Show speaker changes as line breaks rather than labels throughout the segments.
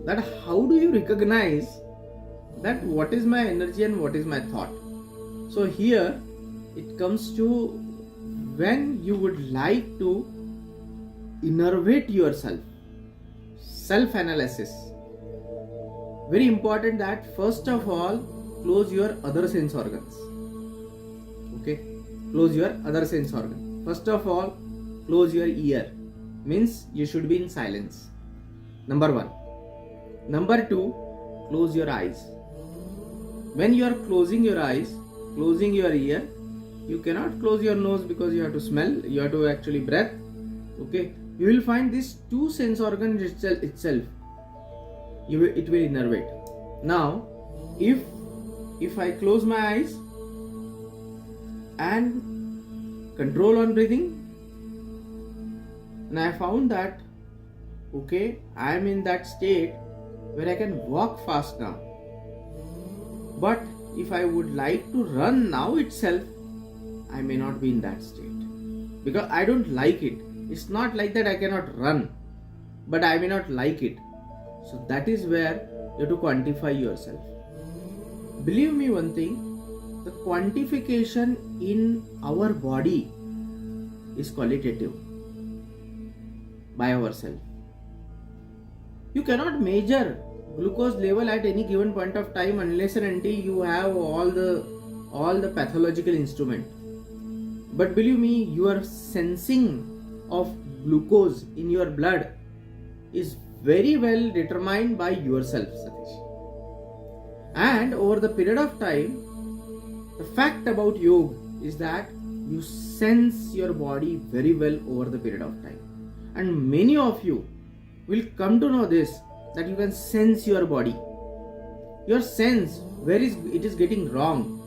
that how do you recognize that what is my energy and what is my thought. So here it comes to when you would like to innervate yourself, self-analysis. Very important that first of all close your other sense organs. Okay, close your other sense organ. First of all, close your ear. Means you should be in silence. Number one. Number two, close your eyes. When you are closing your eyes, closing your ear, you cannot close your nose because you have to smell, you have to actually breathe. Okay, you will find these two sense organs itself. It will innervate. Now, if I close my eyes and control on breathing, and I found that okay, I am in that state where I can walk fast now. But if I would like to run now itself, I may not be in that state because I don't like it. It's not like that I cannot run, but I may not like it. So that is where you have to quantify yourself. Believe me one thing, the quantification in our body is qualitative by ourselves. You cannot measure glucose level at any given point of time unless and until you have all the pathological instrument. But believe me, your sensing of glucose in your blood is very well determined by yourself, Satish. And over the period of time, the fact about yoga is that you sense your body very well over the period of time. And many of you will come to know this, that you can sense your body. Your sense, where it is getting wrong.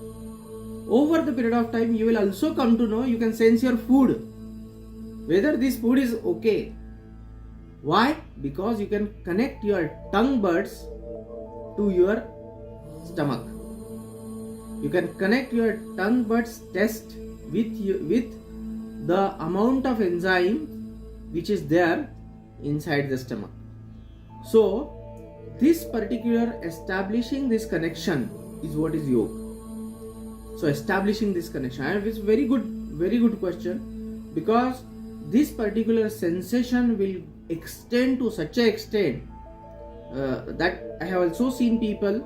Over the period of time, you will also come to know you can sense your food. Whether this food is okay. Why? Because you can connect your tongue buds to your stomach. You can connect your tongue buds test with the amount of enzyme which is there inside the stomach. So this particular establishing this connection is what is yoga. So establishing this connection, and it's very good question, because this particular sensation will extend to such an extent that I have also seen people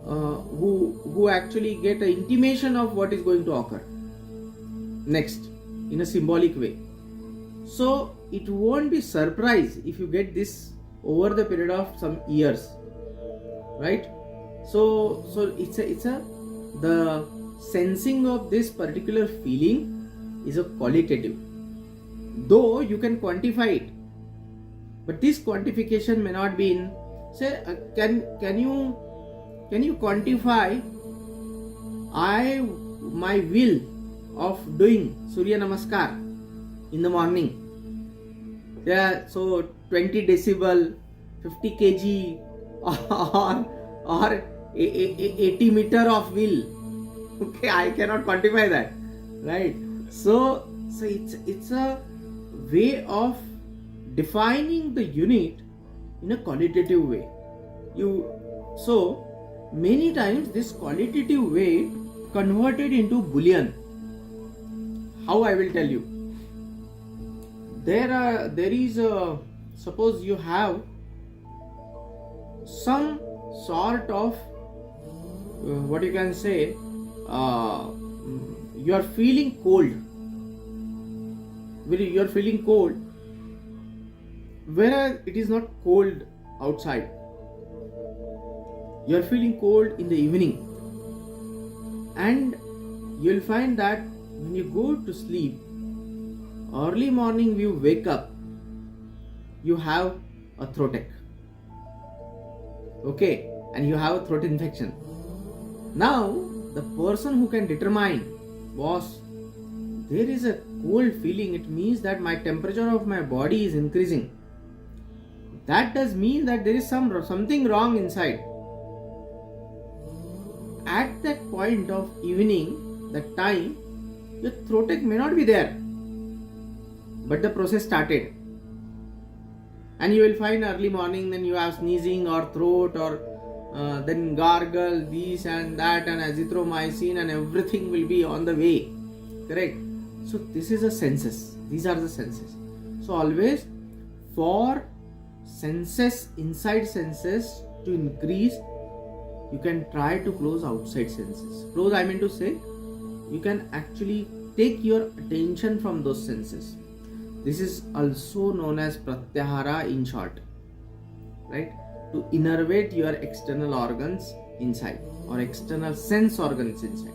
who actually get an intimation of what is going to occur next in a symbolic way. So it won't be surprise if you get this over the period of some years, right? So the sensing of this particular feeling is a qualitative, though you can quantify it, but this quantification may not be in, say, can you quantify my will of doing Surya Namaskar in the morning? Yeah, so 20 decibel, 50 kg or 80 meter of will. Okay, I cannot quantify that, right? So it's a way of defining the unit in a qualitative way. So many times this qualitative way converted into Boolean. How I will tell you. There is suppose you have some sort of what you can say, you are feeling cold. You are feeling cold, whereas it is not cold outside. You are feeling cold in the evening, and you will find that when you go to sleep, early morning you wake up, you have a throat ache, okay, and you have a throat infection. Now the person who can determine, boss, there is a cold feeling, it means that my temperature of my body is increasing. That does mean that there is something wrong inside. At that point of evening, that time, your throat ache may not be there, but the process started. And you will find early morning, then you have sneezing or throat or then gargle, this and that, and azithromycin, and everything will be on the way. Correct? So this is a senses. These are the senses. So always for senses, inside senses to increase, you can try to close outside senses. Close, I mean to say, you can actually take your attention from those senses. This is also known as pratyahara in short, right? To innervate your external organs inside or external sense organs inside.